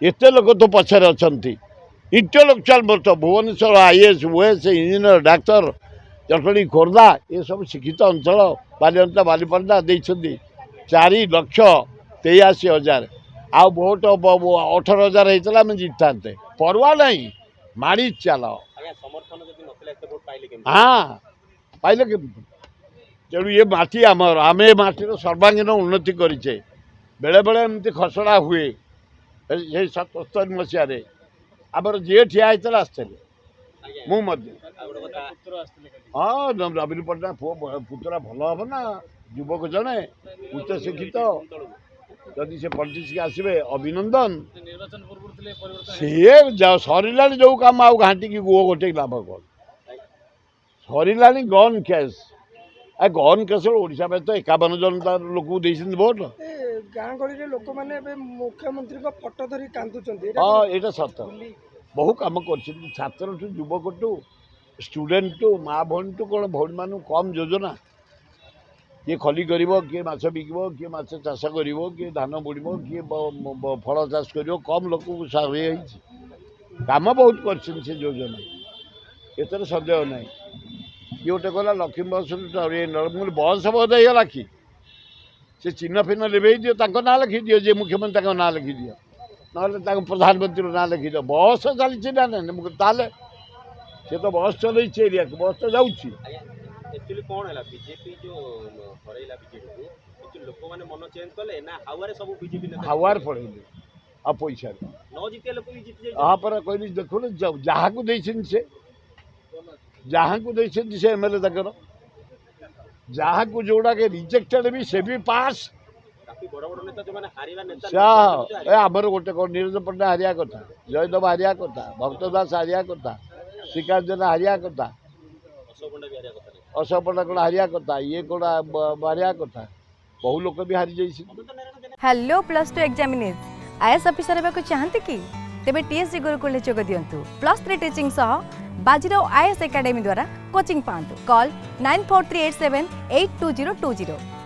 एत लोक तो पछार अच्छा इंटेलेक्चुआल बर्ष Bhubaneswar IAS OS engineer doctor Jatni Khordha ये सब शिक्षित अंचल बालिअंता बालीपड़ा देते 4,83,000 आ भोट 18,000 होता आम जीता परवा नहीं माड़ी चल हाँ पाइले केमती तेणु ये माटी आमर आम ए माटीर सर्वांगीन उन्नति करे बेले बेले एमती खसड़ा हुए 77 मसीह आमर जी ठिया होता आसते हाँ नवीन पट्टनायक पुतरा भल हम ना युवक जड़े उच्च शिक्षित जदि से पॉलिटिक्स के आसवे अभिनंदन सी सरला जो कम आउ घाटी की गुओ गोटे लाभ कौन Sarala gun case gun case Odisha में तो 51 जन लोक भोट गाँ गहली लोक मैंने मुख्यमंत्री फटो धरी कांदुचंती हाँ ये सत बहु कम कर छात्र टू युवक टू स्टूडेंट टू माँ भौणी टू कौन भौणी मान कम योजना किए खली कर किए माछ बिक किए माछ चाष कर किए धान बुड़ किए फल चाष कर कम लोक कम बहुत कर योजना एतर सन्देह ना किए गोटे कहला लक्ष्मी बस मुझे बस बोध होगा कि से चिन्ह फिन्ह लिभे दियो ना लिखि दियो जे मुख्यमंत्री ना लिखि दियो ना प्रधानमंत्री ना लिखि दियो बस चली ना ताले से तो बस चल एरिया बस तो जाऊँगी एक्चुअली कौन है बीजेपी जो हरैला बीजेपी को लोक माने मन चेंज कले ना हावारे सब बीजेपी नेता हावार पड़ेले आ पैसा न जीते लोक भी जीत जाय हाँ पर कहली देखो जहाँ को से जहाँ को से एमएलए तक जहाँ को जोड़ा के रिजेक्टेड भी से भी पास काफी बड़ बड़ नेता जो माने हारिबा नेता आमर गोटे कौन निरंजन पट्टनायक हारिया कथा जयदेव हारिया कथा भक्त दास हारिया कथा श्रीकांत जेना हारिया कथा अशोक पंडा कौन हारिया कथा ये कौन हारिया कथा बहु लोक भी हारी जाइए। हेलो +2 एग्जामिनीज आईएएस ऑफिसर हेबाकु चाहते कि तेबे टीएससी गुरुकुल जोग दियंतु +3 टीचिंग सह बाजीराव आईएएस एकेडमी द्वारा कोचिंग पांतु कॉल 9438782020।